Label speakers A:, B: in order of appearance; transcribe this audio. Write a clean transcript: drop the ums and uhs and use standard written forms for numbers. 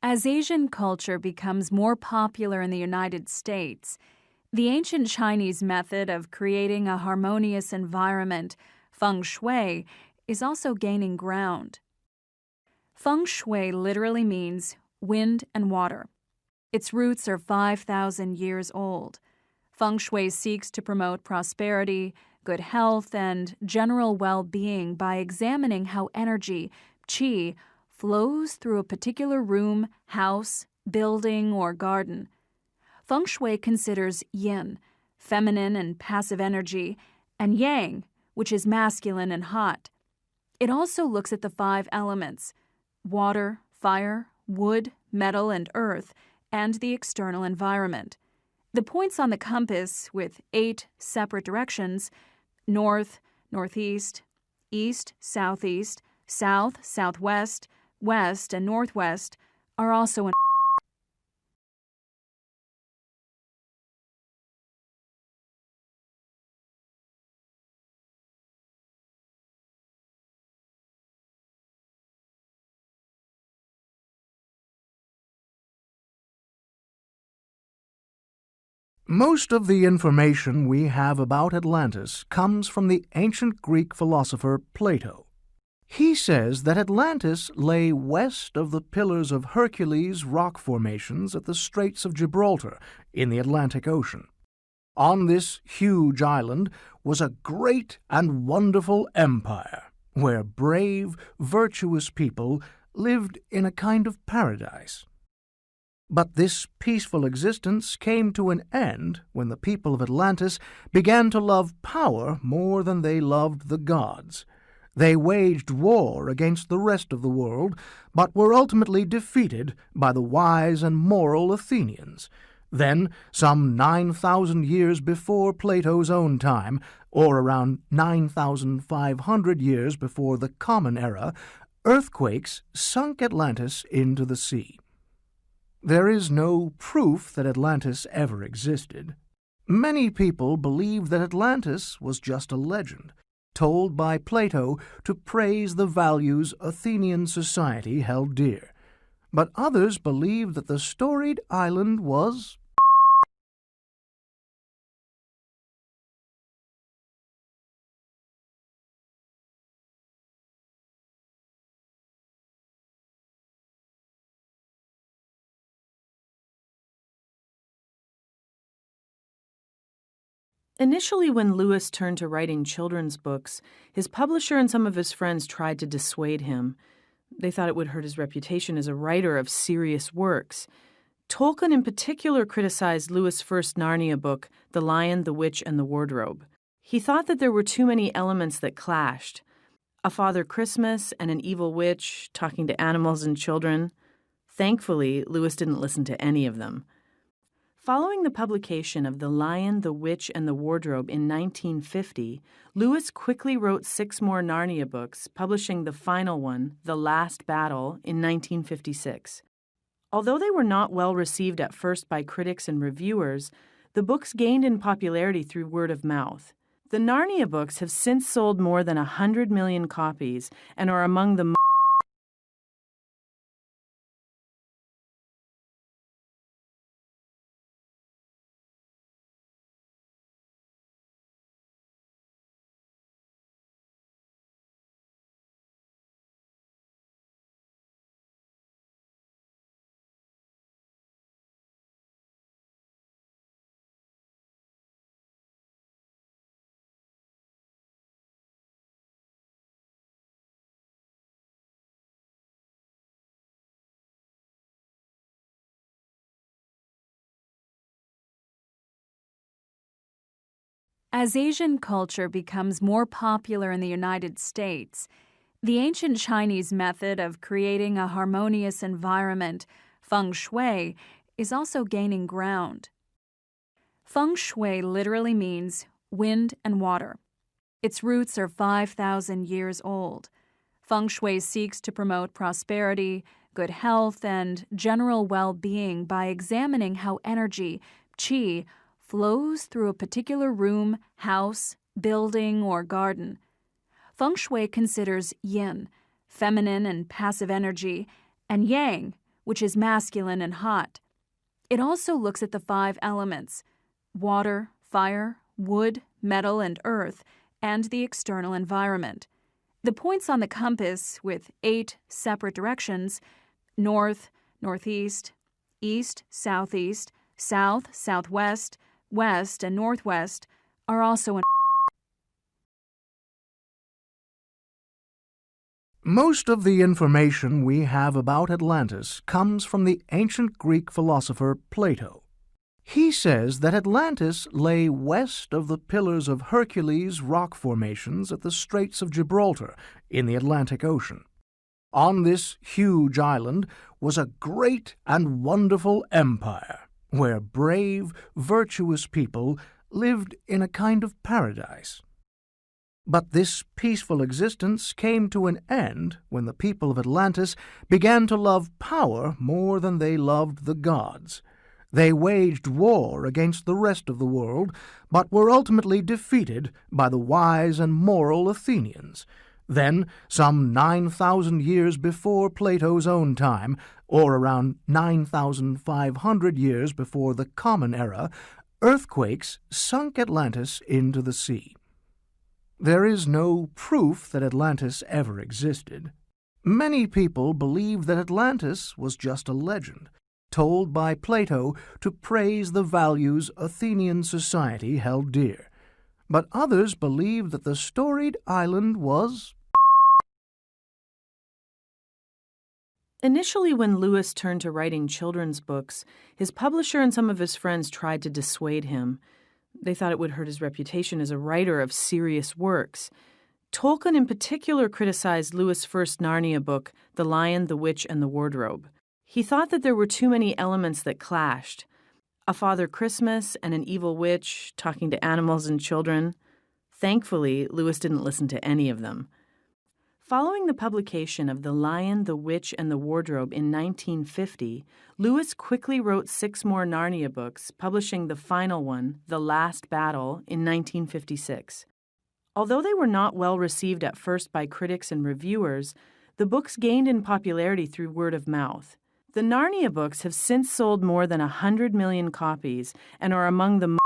A: As Asian culture becomes more popular in the United States, the ancient Chinese method of creating a harmonious environment, feng shui, is also gaining ground. Feng shui literally means wind and water. Its roots are 5,000 years old. Feng shui seeks to promote prosperity, good health, and general well-being by examining how energy, qi, flows through a particular room, house, building, or garden. Feng shui considers yin, feminine and passive energy, and yang, which is masculine and hot. It also looks at the 5 elements: water, fire, wood, metal, and earth, and the external environment. The points on the compass, with 8 separate directions, north, northeast, east, southeast, south, southwest, west, and northwest, are also in.
B: Most of the information we have about Atlantis comes from the ancient Greek philosopher Plato. He says that Atlantis lay west of the Pillars of Hercules rock formations at the Straits of Gibraltar in the Atlantic Ocean. On this huge island was a great and wonderful empire, where brave, virtuous people lived in a kind of paradise. But this peaceful existence came to an end when the people of Atlantis began to love power more than they loved the gods. They waged war against the rest of the world, but were ultimately defeated by the wise and moral Athenians. Then, some 9,000 years before Plato's own time, or around 9,500 years before the Common Era, earthquakes sunk Atlantis into the sea. There is no proof that Atlantis ever existed. Many people believe that Atlantis was just a legend, told by Plato to praise the values Athenian society held dear. But others believe that the storied island was
C: Initially, when Lewis turned to writing children's books, his publisher and some of his friends tried to dissuade him. They thought it would hurt his reputation as a writer of serious works. Tolkien in particular criticized Lewis' first Narnia book, The Lion, the Witch, and the Wardrobe. He thought that there were too many elements that clashed. A Father Christmas and an evil witch talking to animals and children. Thankfully, Lewis didn't listen to any of them. Following the publication of The Lion, the Witch, and the Wardrobe in 1950, Lewis quickly wrote 6 more Narnia books, publishing the final one, The Last Battle, in 1956. Although they were not well received at first by critics and reviewers, the books gained in popularity through word of mouth. The Narnia books have since sold more than 100 million copies and are among the
A: As Asian culture becomes more popular in the United States, the ancient Chinese method of creating a harmonious environment, feng shui, is also gaining ground. Feng shui literally means wind and water. Its roots are 5,000 years old. Feng shui seeks to promote prosperity, good health, and general well-being by examining how energy, qi, flows through a particular room, house, building, or garden. Feng shui considers yin, feminine and passive energy, and yang, which is masculine and hot. It also looks at the 5 elements: water, fire, wood, metal, and earth, and the external environment. The points on the compass, with 8 separate directions, north, northeast, east, southeast, south, southwest, west, and northwest, are also in.
B: Most of the information we have about Atlantis comes from the ancient Greek philosopher Plato. He says that Atlantis lay west of the Pillars of Hercules rock formations at the Straits of Gibraltar in the Atlantic Ocean. On this huge island was a great and wonderful empire, where brave, virtuous people lived in a kind of paradise. But this peaceful existence came to an end when the people of Atlantis began to love power more than they loved the gods. They waged war against the rest of the world, but were ultimately defeated by the wise and moral Athenians. Then, some 9,000 years before Plato's own time, or around 9,500 years before the Common Era, earthquakes sunk Atlantis into the sea. There is no proof that Atlantis ever existed. Many people believe that Atlantis was just a legend, told by Plato to praise the values Athenian society held dear. But others believe that the storied island was.
C: Initially, when Lewis turned to writing children's books, his publisher and some of his friends tried to dissuade him. They thought it would hurt his reputation as a writer of serious works. Tolkien in particular criticized Lewis' first Narnia book, The Lion, the Witch, and the Wardrobe. He thought that there were too many elements that clashed. A Father Christmas and an evil witch talking to animals and children. Thankfully, Lewis didn't listen to any of them. Following the publication of The Lion, the Witch, and the Wardrobe in 1950, Lewis quickly wrote 6 more Narnia books, publishing the final one, The Last Battle, in 1956. Although they were not well received at first by critics and reviewers, the books gained in popularity through word of mouth. The Narnia books have since sold more than 100 million copies and are among the